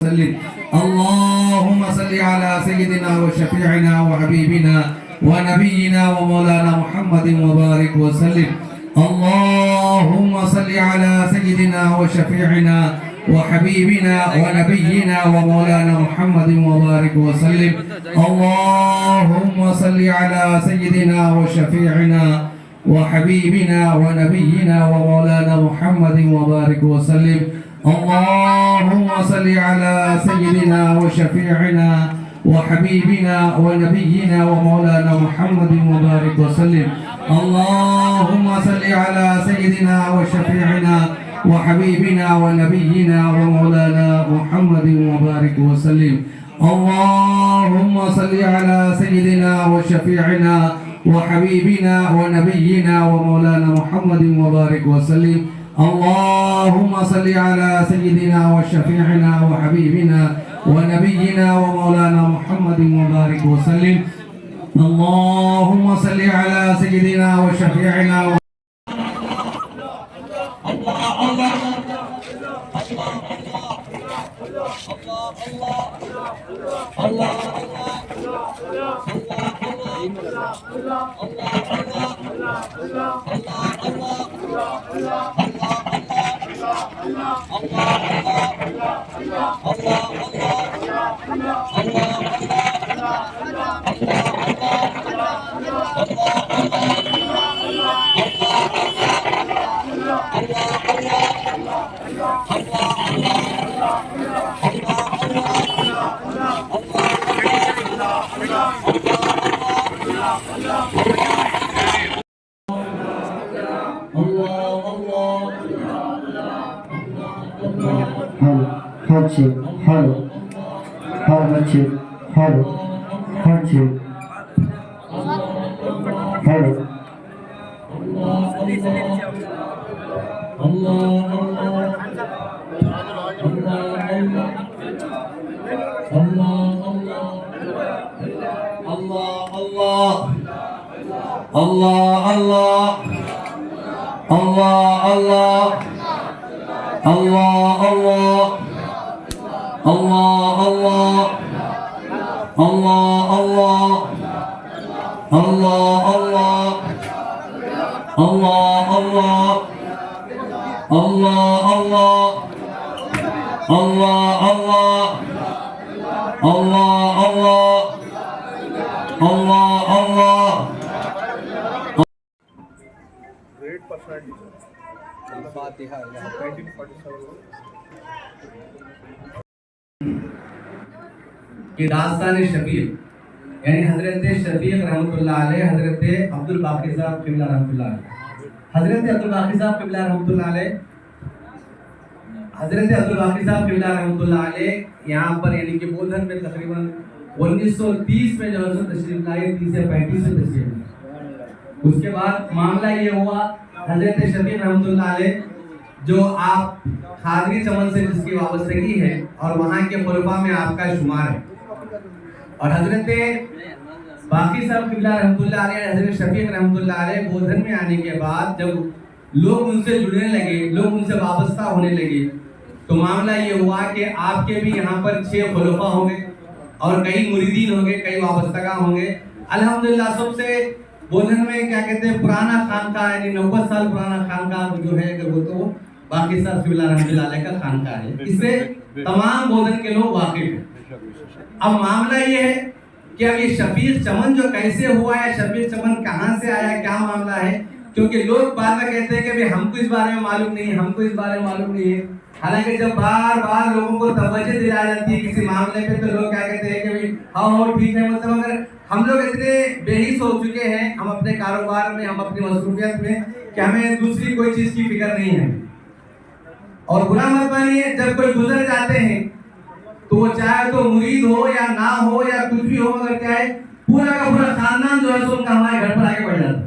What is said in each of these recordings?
وسلم اللهم صل على سيدنا وشفيعنا وحبيبنا ونبينا ومولانا محمد وبارك وسلم اللهم صل على سيدنا وشفيعنا وحبيبنا ونبينا ومولانا محمد وبارك وسلم اللهم صل على سيدنا وشفيعنا وحبيبنا ونبينا ومولانا محمد وبارك وسلم اللهم صل على سيدنا وشفيعنا وحبيبنا ونبينا ومولانا محمد وبارك وسلم اللهم صل على سيدنا وشفيعنا وحبيبنا ونبينا ومولانا محمد وبارك وسلم اللهم صل على سيدنا وشفيعنا وحبيبنا ونبينا ومولانا محمد وبارك وسلم اللهم صل على سيدنا وشفيعنا وحبيبنا ونبينا ومولانا محمد وبارك وسلم اللهم صل على سيدنا وشفيعنا hardship, hard hardship, hardship, hard. Great personality. Al-Fatiha. 1947. کہ داستان شفیق یعنی حضرت شفیق رحمۃ اللہ علیہ حضرت عبدالباقی صاحب قبلہ رحمۃ اللہ علیہ حضرت عبدالباقی صاحب قبلہ رحمۃ اللہ علیہ حضرت عبدالباقی صاحب قبلہ رحمۃ اللہ علیہ یہاں پر یعنی کہ بودھن میں تقریباً 1930 میں جو حضرت تشریف لائے 30 سے 35 سے تشریف لائے اس کے بعد معاملہ یہ ہوا حضرت شفیق رحمۃ اللہ علیہ جو آپ خادری چمن سے جس کی وابستگی ہے اور وہاں کے خلفاء میں آپ کا شمار ہے اور حضرت باقی صاحب قبلہ رحمۃ اللہ علیہ حضرت شفیق رحمۃ اللہ علیہ بودھن میں آنے کے بعد جب لوگ ان سے جڑنے لگے لوگ ان سے وابستہ ہونے لگے تو معاملہ یہ ہوا کہ آپ کے بھی یہاں پر 6 خلفاء ہوں گے اور کئی مریدین ہوں گے کئی وابستگاں ہوں گے الحمدللہ سب سے بودھن میں کیا کہتے ہیں پرانا خانقاہ یعنی 90 سال پرانا خانقاہ جو ہے اگر وہ تو باقی صاحب قبلہ رحمۃ اللہ علیہ کا خانقاہ ہے اس سے تمام بودھن کے لوگ واقف ہیں اب معاملہ یہ ہے کہ اب یہ شفیق چمن جو کیسے ہوا ہے شفیق چمن کہاں سے آیا کیا معاملہ ہے کیونکہ لوگ بعد میں کہتے ہیں کہ ہم کو اس بارے میں معلوم نہیں ہے ہم کو اس بارے میں معلوم نہیں ہے حالانکہ جب بار بار لوگوں کو توجہ دلائی جاتی ہے کسی معاملے پہ تو لوگ کیا کہتے ہیں کہ ہاں ٹھیک ہے مطلب اگر ہم لوگ اتنے بے حس ہو چکے ہیں ہم اپنے کاروبار میں ہم اپنی مصروفیت میں کہ ہمیں دوسری کوئی چیز کی فکر نہیں ہے اور برا مت مانیے جب کوئی گزر جاتے ہیں تو وہ چاہے تو مرید ہو یا نہ ہو یا کچھ بھی ہو مگر کیا ہے پورا کا پورا خاندان جو ہے سو ان کا ہمارے گھر پر آگے بڑھ جاتا ہے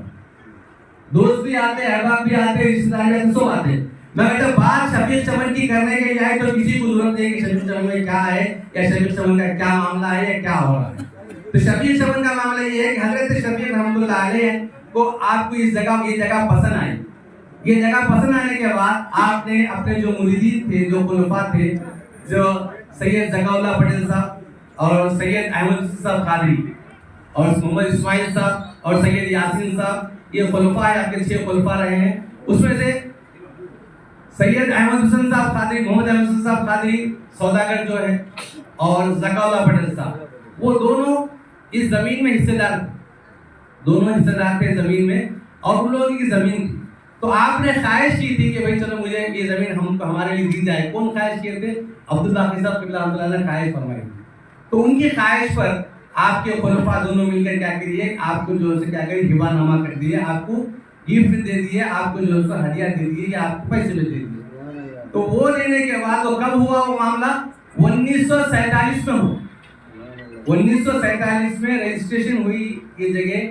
دوست بھی آتے احباب بھی آتے رشتے دار بھی آتے سب آتے مگر جب بات شفیق چمن کی کرنے کے لیے آئے تو کسی کو ضرورت نہیں کہ شفیق چمن میں کیا ہے یا شفیق چمن کا کیا معاملہ ہے یا کیا ہو رہا ہے تو شفیق چمن کا معاملہ یہ ہے کہ حضرت شفیق رحمۃ اللہ علیہ کو آپ کو یہ جگہ پسند آئی یہ جگہ پسند آنے کے بعد آپ نے اپنے جو مریدین تھے جو خلفاء تھے جو سید ذکا اللہ پٹیل صاحب اور سید احمد حسین صاحب قادری اور محمد اسماعیل صاحب اور سید یاسین صاحب، یہ خلفاء آپ کے 6 خلفاء رہے ہیں. اس میں سے سید احمد حسین صاحب قادری، محمد احمد حسین صاحب قادری سوداگر جو ہے، اور ذکا اللہ پٹیل صاحب، وہ دونوں اس زمین میں حصے دار، دونوں حصے دار تھے زمین میں، اور ان لوگوں کی زمین تھی. تو آپ نے خواہش کی تھی کہ بھائی چلو مجھے یہ زمین ہمارے لیے دی جائے. کون خواہش کیے تھے؟ عبدالباقی صاحب قبلہ رحمۃ اللہ نے خواہش فرمائی تھی. تو ان کی خواہش پر آپ کے خلفاء دونوں مل کر کیا کریے، آپ کو جو ہے کیا کریے، ہبہ نامہ کر دیے، آپ کو گفٹ دے دیے، آپ کو جو ہے ہدیہ دے دیے، یا آپ کو پیسے بھی دے دیے. تو وہ دینے کے بعد وہ کب ہوا وہ معاملہ؟ 1947 میں ہوا. 1947 میں رجسٹریشن ہوئی یہ جگہ،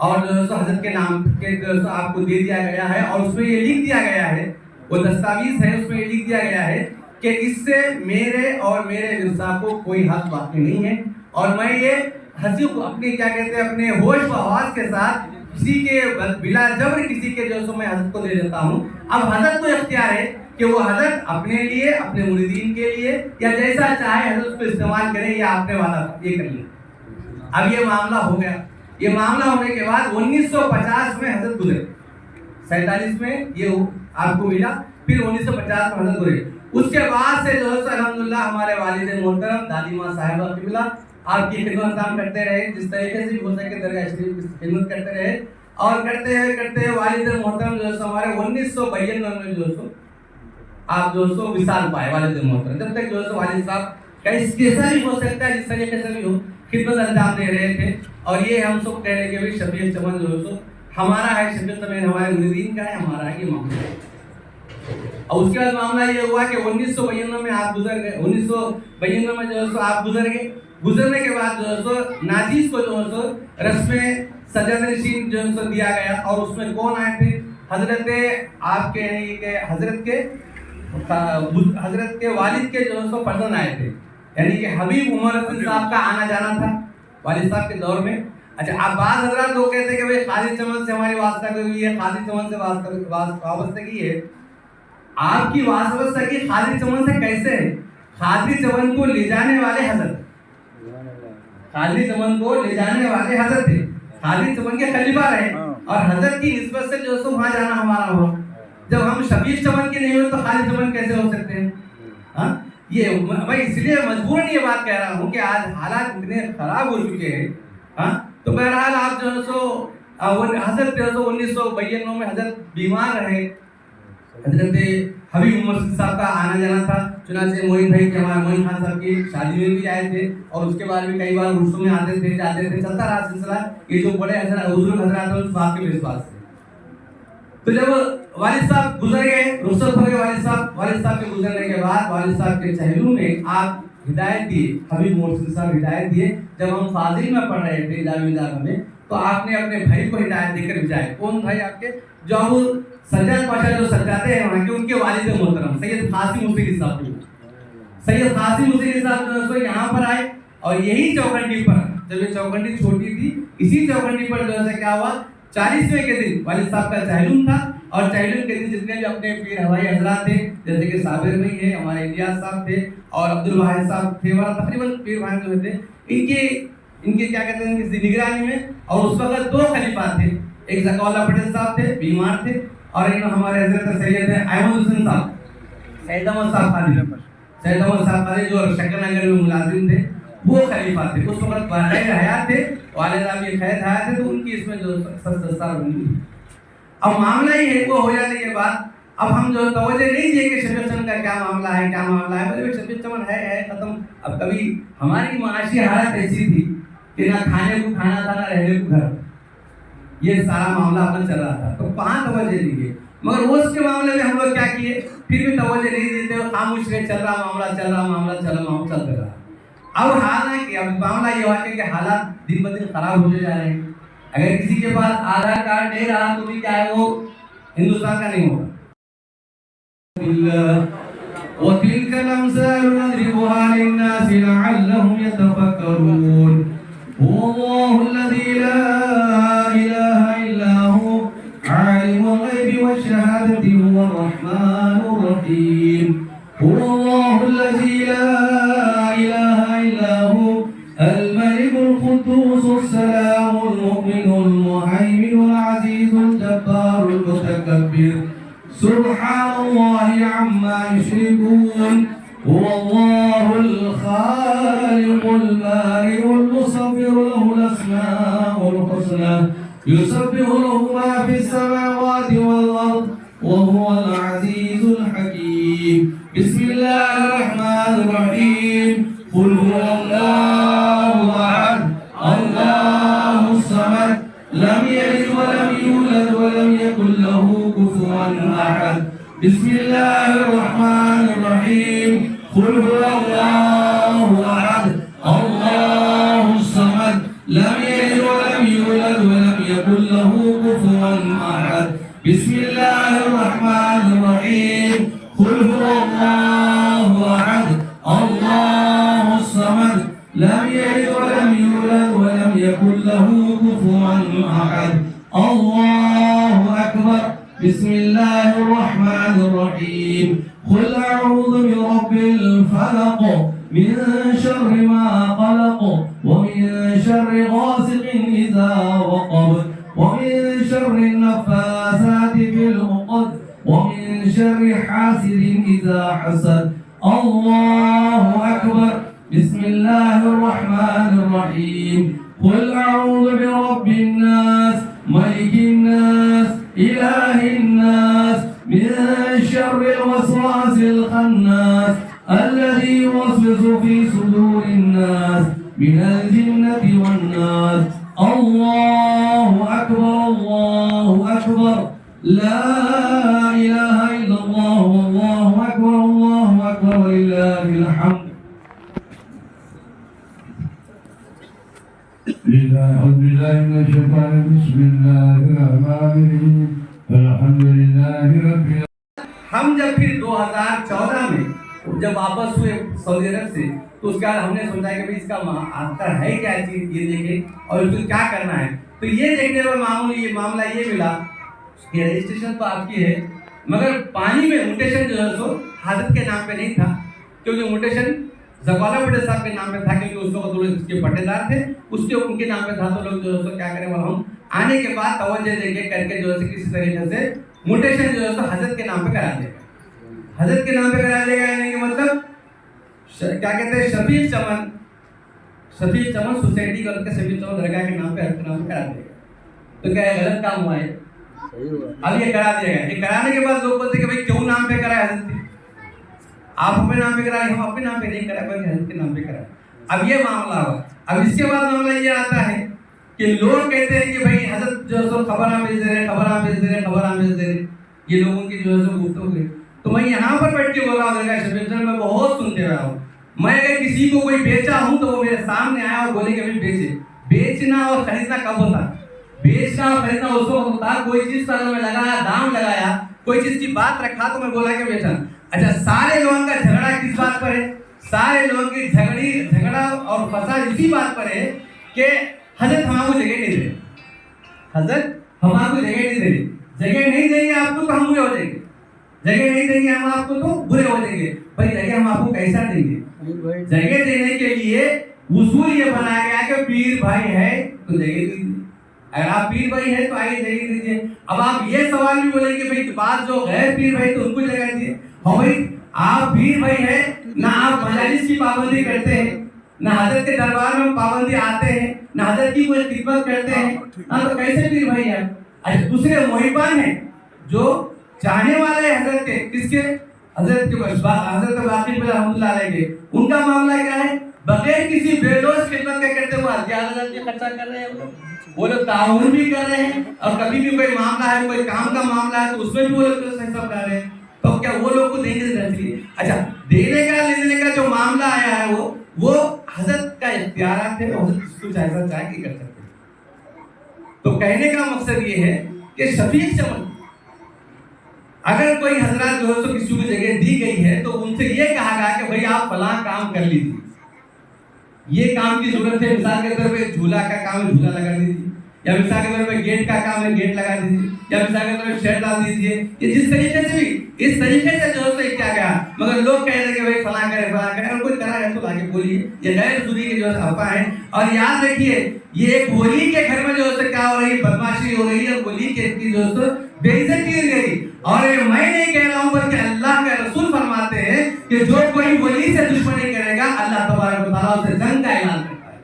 اور جو ہے حضرت کے نام کے جو ہے آپ کو دے دیا گیا ہے. اور اس میں یہ لکھ دیا گیا ہے، وہ دستاویز ہے، اس میں یہ لکھ دیا گیا ہے کہ اس سے میرے اور میرے ورثہ کو کوئی حق باقی نہیں ہے، اور میں یہ حسیب اپنی کیا کہتے ہیں اپنے ہوش و حواس کے ساتھ کسی کے بلا جبر کسی کے جو میں حضرت کو دے دیتا ہوں. اب حضرت کو اختیار ہے کہ وہ حضرت اپنے لیے، اپنے مریدین کے لیے، یا جیسا چاہے حضرت اس کو استعمال کریں، یا آپ نے وعدہ یہ کر لیا. اب یہ معاملہ ہو گیا. یہ معاملہ ہونے کے بعد 1950 میں حضرت گزرے. 47 میں یہ آپ کو ملا، پھر 1950 میں حضرت گزرے. اس کے بعد سے جو ہے الحمدللہ ہمارے والد محترم دادی ماں صاحبہ قبلہ آپ کی خدمت کام کرتے رہے، جس طریقے سے ہو سکے درگاہ شریف کی خدمت کرتے رہے، اور کرتے ہوئے والد محترم جو ہے ہمارے 1992 میں جو ہے آپ جو ہے وصال پائے والد محترم. جب تک جو ہے والد صاحب کیسا بھی ہو سکتا ہے، جس طریقے سے بھی ہو، خدمت انجام دے رہے تھے. اور یہ ہم سب کہہ رہے کہ بھائی شفیع چمن جو ہے ہمارا ہے، شفیع چمن ہمارے مریدین کا ہے، ہمارا ہے یہ معاملہ. اور اس کے بعد معاملہ یہ ہوا کہ 1992 میں آپ گزر گئے. 1992 میں جو ہے آپ گزر گئے. گزرنے کے بعد جو ہے ناچیز کو جو ہے رسم سجاد نشین جو ہے دیا گیا. اور اس میں کون آئے تھے؟ حضرت آپ کے حضرت کے والد کے جو ہے فرزند آئے تھے، یعنی کہ حبیب عمر حسین صاحب کا آنا جانا تھا والد صاحب کے دور میں. اچھا، آپ بعض حضرات لوگ کہتے ہیں کہ بھائی قاضی چمن سے ہماری واسطہ ہوئی ہے، قاضی چمن سے وابستگی ہے. آپ کی وابستگی قاضی چمن سے کیسے ہے؟ قاضی چمن کو لے جانے والے حضرت، قاضی چمن کو لے جانے والے حضرت تھے، قاضی چمن کے خلیفہ رہے، اور حضرت کی نسبت سے جو ہے وہاں جانا ہمارا ہوا. جب ہم شفیع چمن کے نہیں ہوئے تو قاضی چمن کیسے ہو سکتے ہیں؟ ہاں، یہ میں اس لیے مجبوراً یہ بات کہہ رہا ہوں کہ آج حالات اتنے خراب ہو چکے ہیں. ہاں، تو بہرحال آپ جو ہے حضرت 1992 میں حضرت بیمار رہے. حضرت حبیب عمر صاحب کا آنا جانا تھا، چنانچہ موین بھائی کے ہمارے موین خان صاحب کی شادی میں بھی آئے تھے، اور اس کے بعد بھی کئی بار رسوم میں آتے تھے جاتے تھے، چلتا رہا سلسلہ. یہ جو بڑے حضور حضرات ہیں اس بات کے مزباز سے. تو جب والد صاحب گزر گئے، رخصت ہو گئے والد صاحب کے گزرنے کے بعد والد صاحب کے چہلوں میں آپ ہدایت دیے، حبیب محسن صاحب ہدایت دیے. جب ہم فاضل میں پڑھ رہے تھے جامعہ میں، تو آپ نے اپنے بھائی کو ہدایت دے کر بھیجا. کون بھائی آپ کے؟ جو ابو سجاد پاشا جو سجادے ہیں وہاں کے، ان کے والد محترم سید قاسم حسین صاحب. سید قاسم حسین صاحب جو یہاں پر آئے، اور یہی چوکھنڈی پر، جب یہ چوکھنڈی چھوٹی تھی، اسی چوکھنڈی پر جو ہے کیا ہوا، 40ویں کے دن والد صاحب کا چہلم تھا. اور چہلم کے دن جتنے بھی اپنے پیر ہوائی حضرات تھے، جیسے کہ صابر بھائی ہے، ہمارے الیاس صاحب تھے، اور عبدالواحد صاحب تھے، اور تقریباً پیر بھائی جو تھے، ان کے کیا کہتے ہیں ان کی نگرانی میں. اور اس وقت 2 خلیفہ تھے، ایک ذکا اللہ پٹیل صاحب تھے، بیمار تھے، اور ایک ہمارے حضرت سید احمد حسین صاحب، سید احمد صاحب قاضی جو شکر نگر میں ملازم تھے، وہ خلیفہ تھے. اس وقت والد حیات تھے، والدہ بھی قید حیات تھے، تو ان کی اس میں جو دستار بنی. اب معاملہ ہی ہے وہ ہو جانے کے بعد اب ہم جو توجہ نہیں دیے کہ شفیع چمن کا کیا معاملہ ہے. بولے شفیع چمن ہے ختم. اب کبھی ہماری معاشی حالت ایسی تھی کہ نہ کھانے کو کھانا تھا، نہ رہنے کو گھر، یہ سارا معاملہ اپنا چل رہا تھا. تو کہاں توجہ دیجیے؟ مگر اس کے معاملے میں ہم لوگ کیا کیے، پھر بھی توجہ نہیں دیتے، خاموش رہے. چل رہا معاملہ چلتے رہا. اب حال ہے کہ اب معاملہ یہ ہوا کہ حالات دن بدن خراب ہوتے جا رہے ہیں. اگر کسی کے پاس آدھار کارڈ نہیں رہا تو بھی کیا ہے، وہ ہندوستان کا نہیں ہوگا. وَتِلْكَ الْأَمْثَالُ نَضْرِبُهَا لِلنَّاسِ لَعَلَّهُمْ يَتَفَكَّرُونَ هُوَ اللَّهُ الَّذِي لَا إِلَٰهَ إِلَّا هُوَ عَالِمُ الْغَيْبِ وَالشَّهَادَةِ هُوَ الرَّحْمَٰنُ الرَّحِيمُ هُوَ اللَّهُ الَّذِي لَا الله الخالق البارئ المصور له الأسماء الحسنى يسبح له ما في السماوات والأرض وهو العزيز الحكيم بسم الله الرحمن الرحيم قل هو الله أحد الله الصمد لم يلد ولم يولد ولم يكن له كفوا أحد بسم الله الرحمن الرحيم قل هو الله أحد الله الصمد لم يلد ولم يولد ولم يكن له كفوا أحد بسم الله الرحمن الرحيم قل هو الله أحد الله الصمد لم يلد ولم يولد ولم يكن له كفوا أحد الله أكبر بسم الله الرحمن الرحيم قل أعوذ برب الفلق من شر ما خلق ومن شر غاسق إذا وقب ومن شر النفاثات في العقد ومن شر حاسد إذا حسد الله أكبر بسم الله الرحمن الرحيم قل أعوذ برب الناس ملك الناس إله الناس من شر الوسواس الخناس الذي يوسوس في صدور الناس من الجنة والناس الله أكبر الله أكبر لا إله إلا الله والله أكبر الله أكبر ولله الحمد أعوذ بالله من الشيطان بسم الله الرحمن الرحيم الحمد لله رب العالمين. हम जब फिर 2014 में जब वापस हुए सऊदी अरब से तो उसके बाद हमने सोचा कि भाई इसका आंसर है क्या चीज ये देखे और उसको क्या करना है तो ये देखने पर मामला ये मिला कि रजिस्ट्रेशन तो आपकी है मगर पानी में म्यूटेशन जो है सो हाजत के नाम पे नहीं था क्योंकि म्यूटेशन जवाला बड़े साहब के नाम पे था क्योंकि उस वक्त उसके पट्टेदार थे उसके उनके नाम पे था तो लोग जो है सो क्या करें हम आने के बाद तवज्जो देके करके जो है किसी तरीके से म्यूटेशन जो है सो हजरत के नाम पे करा देगा हजरत के नाम पे करा देगा यानी कि मतलब क्या कहते हैं शफीक चमन सोसाइटी का उनके शफीक चमन दरगाह के नाम पे हजरत के नाम पे करा देगा तो क्या गलत काम हुआ है अब ये करा दिया गया ये कराने के बाद लोग बोलते कि भाई क्यों नाम पे कराया हजरत आप अपने नाम पे कराए हम अपने नाम पे नहीं कराए बल्कि हजरत के नाम पे कराए अब ये मामला हुआ अब इसके बाद मामला ये आता है कि लोग कहते हैं कि भाई हजरत जो सो खबर भेज दे रहे ये लोगों की जो है सो गुफ्तगू है तो मैं यहाँ पर बैठ के बोल रहा हूँ मैं बहुत सुनते रहा हूँ मैं अगर किसी को कोई बेचा हूँ तो वो मेरे सामने आया और बोले कि भाई बेचना और खरीदना कब होता बेचना और खरीदना उस वक्त होता कोई चीज का मैं लगाया दाम लगाया कोई चीज की बात रखा तो मैं बोला कि बेचना अच्छा सारे लोगों का झगड़ा किस बात पर है सारे लोगों की झगड़ा और फसाद इसी बात पर है कि हजरत हमको जगह नहीं दे हजरत हमको जगह नहीं दे जगह नहीं देंगे आपको तो हम बुरे हो जाएंगे जगह नहीं देंगे हम आपको तो बुरे हो जाएंगे भाई जगह हम आपको कैसा देंगे जगह देने के लिए उसूल ये बनाया गया कि पीर भाई है तो जगह दीजिए अगर आप पीर भाई है तो आइए जगह दीजिए अब आप ये सवाल भी बोलेंगे भाई बात जो गैर पीर भाई तो उनको जगह दीजिए हाँ भाई आप पीर भाई है ना आप मजालिस की पाबंदी करते हैं ना हजरत के दरबार में पाबंदी आते हैं ना हजरत की कोई खिदमत करते हैं ना तो कैसे पीर भाई है अच्छा दूसरे मोहिबान हैं जो चाहने वाले हजरत के किसके हजरत के हजरत बाकी रहमतुल्लाह अलैह के उनका मामला क्या है बगैर किसी बेलोज खिदमत के करते हुए ज्यादा खर्चा कर रहे हैं वो लोग ताउन भी कर रहे हैं और कभी भी कोई मामला है कोई काम का मामला है तो उसमें भी वो लोग सब कर रहे हैं तो क्या वो लोग को देने चाहिए अच्छा देने का लेने का जो मामला आया है वो हजरत का इख्तियारात है और कुछ ऐसा चाहे कि कर सकते हैं तो कहने का मकसद ये है कि शफीक चमन अगर कोई हजरत जो है तो किसी को जगह दी गई है तो उनसे ये कहा गया कि भाई आप फलां काम कर लीजिए ये काम की जरूरत है मिसाल के तौर पे झूला का काम है झूला लगा दीजिए या मिसाल के तौर पे गेट का काम है गेट लगा दीजिए या मिसाल के तौर पे शेयर डाल दीजिए, ये जिस तरीके से भी इस तरीके से जो है क्या गया, मगर लोग कह रहे कि भाई फलां करे, और कोई करा है तो आगे बोलिए, ये गैर जरूरी की जो है अफवाह है। और याद रखिए ये एक वली के घर में जो है क्या हो रही है, बदमाशी हो रही है, वली के की जो है बेइज्जती हो रही। और ये मैं नहीं कह रहा हूँ बल्कि अल्लाह के रसूल फरमाते हैं कि जो कोई वली से दुश्मनी करेगा अल्लाह तबारक व तआला उसे जंग का ऐलान करता है।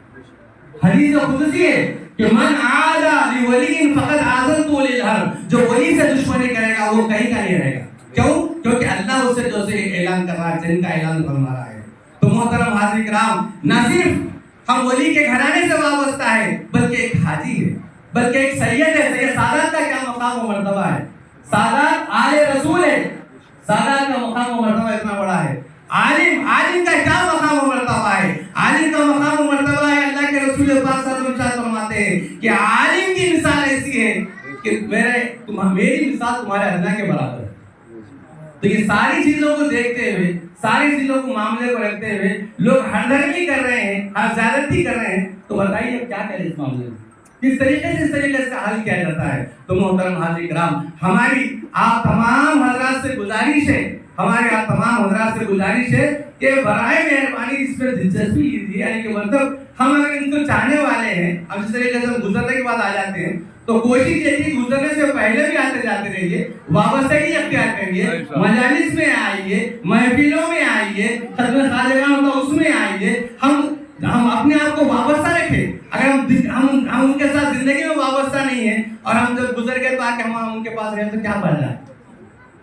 हदीस कुदसी है कि मन आदा लिवलियिन फक़द आज़नतु लिल हर्ब, जो वली से दुश्मनी करेगा वो कहीं का नहीं रहेगा। क्यों? क्योंकि अल्लाह उसे जो से ऐलान कर रहा है, जंग का ऐलान फरमा रहा है। तो मोहतरम हाज़िर किराम, न सिर्फ हम वली के घराने से वाबस्ता है बल्कि एक हाजी है, बल्कि एक सैयद है। सैयद सादात का क्या मकाम व मर्तबा है, सादात आले रसूल है, सादात का मकाम व मर्तबा इतना बड़ा है। आलिम, आलिम का क्या मकाम व मर्तबा है, आलिम का मकाम व मर्तबा है। अल्लाह के रसूल पाक सल्लल्लाहु अलैहि वसल्लम फरमाते हैं कि आलिम की मिसाल ऐसी है कि मेरी मिसाल तुम्हारे अल्लाह के बराबर है। तो ये सारी चीजों को देखते हुए, सारी चीजों को मामले को रखते हुए लोग हमदर्दी कर रहे हैं, ज्यादती कर रहे हैं, तो बताइए क्या करें इस मामले में, किस तरीके से इस तरीके से हल किया जाता है। तो मोहतरम हाज़िर किराम, हमारी आप तमाम हजरात से गुजारिश है, हमारे आप तमाम हजरात से गुजारिश है कि बराए मेहरबानी इस पर दिलचस्पी लीजिए। यानी कि मतलब हम अगर इनको चाहने वाले हैं, अब इस तरीके से हम गुजरने के बाद आ जाते हैं, तो कोशिश ये थी गुजरने से पहले भी आते जाते रहिए, वाबस्तगी अख्तियार करिए, मजालिस में आइए, महफिलों में आइए, खदमत खालिका होता उसमें आइए। हम अपने आप को वाबस्ता रखें। अगर हम उनके साथ जिंदगी में वाबस्ता नहीं है और हम जब गुजर गए तो आके हम उनके पास रहे तो क्या फायदा है?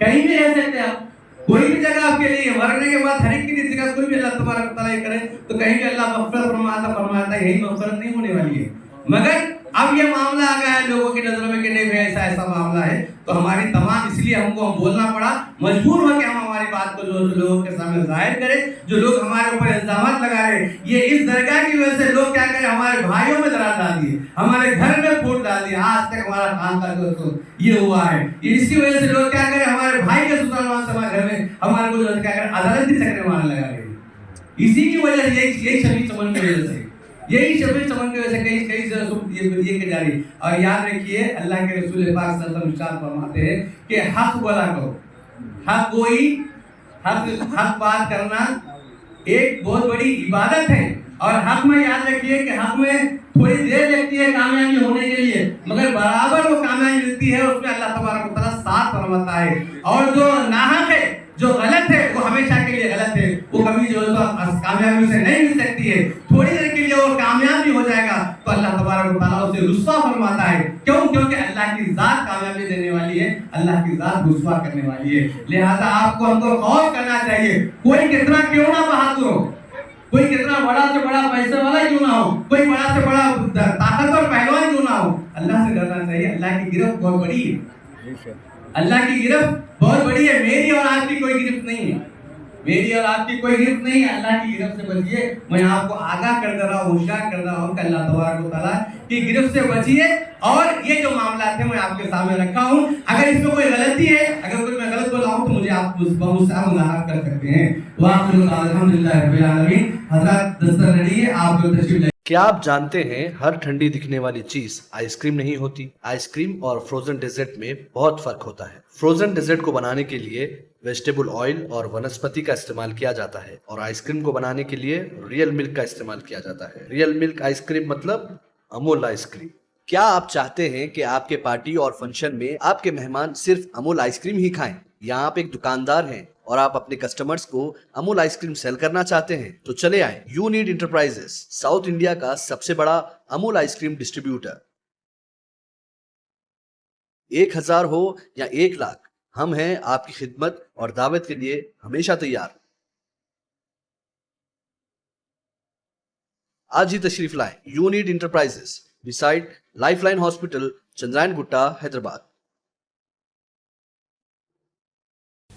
कहीं भी रह सकते हैं आप, कोई भी जगह आपके लिए, मरने के बाद हर एक की जगह कोई भी अल्लाह तबारक व तआला करे तो कहीं भी अल्लाह मग़फ़िरत फरमाता है, यही मग़फ़िरत नहीं होने वाली है। मगर अब ये मामला आ गया है लोगों की नजरों में कि नहीं भाई ऐसा मामला है, तो हमारी तमाम इसलिए हमको बोलना पड़ा, मजबूर हो कि हम हमारी बात को जो लोगों के सामने जाहिर करें। जो लोग हमारे ऊपर इल्जाम लगा रहे, ये इस दरगाह की वजह से लोग क्या करें, हमारे भाइयों में दरार डाल दिए, हमारे घर में फूट डाल दिया। आज तक हमारा खान का जो ये हुआ है, इसकी वजह से लोग क्या करें, हमारे भाई के ससुराल से हमारे घर में हमारे को क्या करें, अदालती चक्कर मारने लगा रहे। इसी की वजह से यही शबीह चमन की वजह से, यही शबीह चमन की वजह से कई ये के जारी। और याद रखिए अल्लाह के रसूल पाक सल्लल्लाहु अलैहि वसल्लम फरमाते हैं कि हक बोला करो, हक कोई हक बात करना एक बहुत बड़ी इबादत है। और हक में याद रखिए कि हक में थोड़ी देर लगती है कामयाबी होने के लिए, मगर बराबर वो कामयाबी मिलती है, उसमें अल्लाह तबारक व तआला साथ फरमाता है। और जो नाहक है, जो गलत है, वो हमेशा के लिए गलत है, वो कभी जो है कामयाबी से नहीं मिल सकती है। थोड़ी देर के लिए वो कामयाब भी हो जाएगा तो अल्लाह तबारक व तआला उसे रुस्वा फरमाता है। क्यों? क्योंकि अल्लाह की जात कामयाबी देने वाली है, अल्लाह की जात रुस्वा करने वाली है। लिहाजा आपको हमको खौफ करना चाहिए। कोई कितना क्यों ना बहादुर हो, कोई कितना बड़ा से बड़ा पैसे वाला क्यों ना हो, कोई बड़ा से बड़ा ताकतवर पहलवान क्यों ना हो, अल्लाह से डरना चाहिए। अल्लाह की गिरफ्त बहुत बड़ी है, अल्लाह की गिरफ्त बहुत बड़ी है। मेरी और आपकी कोई गिरफ्त नहीं है, मेरी और आपकी कोई गिरफ्त नहीं है। अल्लाह की गिरफ्त से बचिए। मैं आपको आगाह कर दे रहा हूँ, होशियार कर दे रहा हूँ कि अल्लाह तबारक व तआला की गिरफ्त से बचिए। और ये जो मामला थे मैं आपके सामने रखा हूँ, अगर इसमें कोई गलती है, अगर कोई मैं गलत बोला हूँ तो मुझे आप मुझसे मुलाकात कर सकते हैं। वाक़िअत अल्हम्दुलिल्लाह रब्बिल आलमीन। हज़रत दस्तक रखिए, आप लोग तशरीफ। क्या आप जानते हैं हर ठंडी दिखने वाली चीज आइसक्रीम नहीं होती। आइसक्रीम और फ्रोजन डेजर्ट में बहुत फर्क होता है। फ्रोजन डेजर्ट को बनाने के लिए वेजिटेबल ऑयल और वनस्पति का इस्तेमाल किया जाता है और आइसक्रीम को बनाने के लिए रियल मिल्क का इस्तेमाल किया जाता है। रियल मिल्क आइसक्रीम मतलब अमूल आइसक्रीम। क्या आप चाहते हैं कि आपके पार्टी और फंक्शन में आपके मेहमान सिर्फ अमूल आइसक्रीम ही खाएं, या आप एक दुकानदार हैं और आप अपने कस्टमर्स को अमूल आइसक्रीम सेल करना चाहते हैं, तो चले आए यूनिट इंटरप्राइजेस, साउथ इंडिया का सबसे बड़ा अमूल आइसक्रीम डिस्ट्रीब्यूटर। 1000 हो या 1 लाख, हम हैं आपकी खिदमत और दावत के लिए हमेशा तैयार। आज ही तशरीफ लाएं unit enterprises, beside lifeline hospital, Chandrayan Gutta, Hyderabad.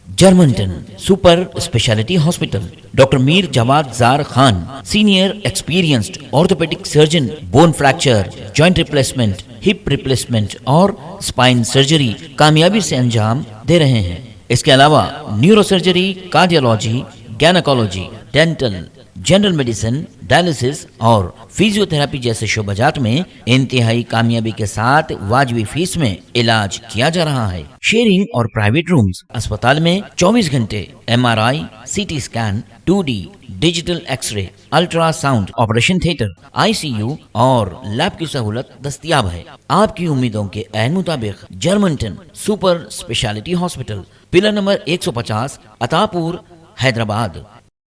Germanton super speciality hospital, doctor Mir Jawad Zar Khan, senior experienced orthopaedic surgeon, bone fracture, joint replacement, hip replacement और स्पाइन सर्जरी कामयाबी से अंजाम दे रहे हैं। इसके अलावा neuro surgery, cardiology, gynaecology, dental, general medicine, dialysis और फिजियोथेरेपी जैसे शोबाजात में इंतहाई कामयाबी के साथ वाजबी फीस में इलाज किया जा रहा है। शेयरिंग और प्राइवेट रूम्स। अस्पताल में 24 घंटे MRI, CT scan, 2D digital x-ray, ultrasound, operation theatre, ICU और लैब की सहूलत दस्तयाब है। आपकी उम्मीदों के ऐन मुताबिक Germanton super speciality hospital, pillar number 150, Attapur, Hyderabad.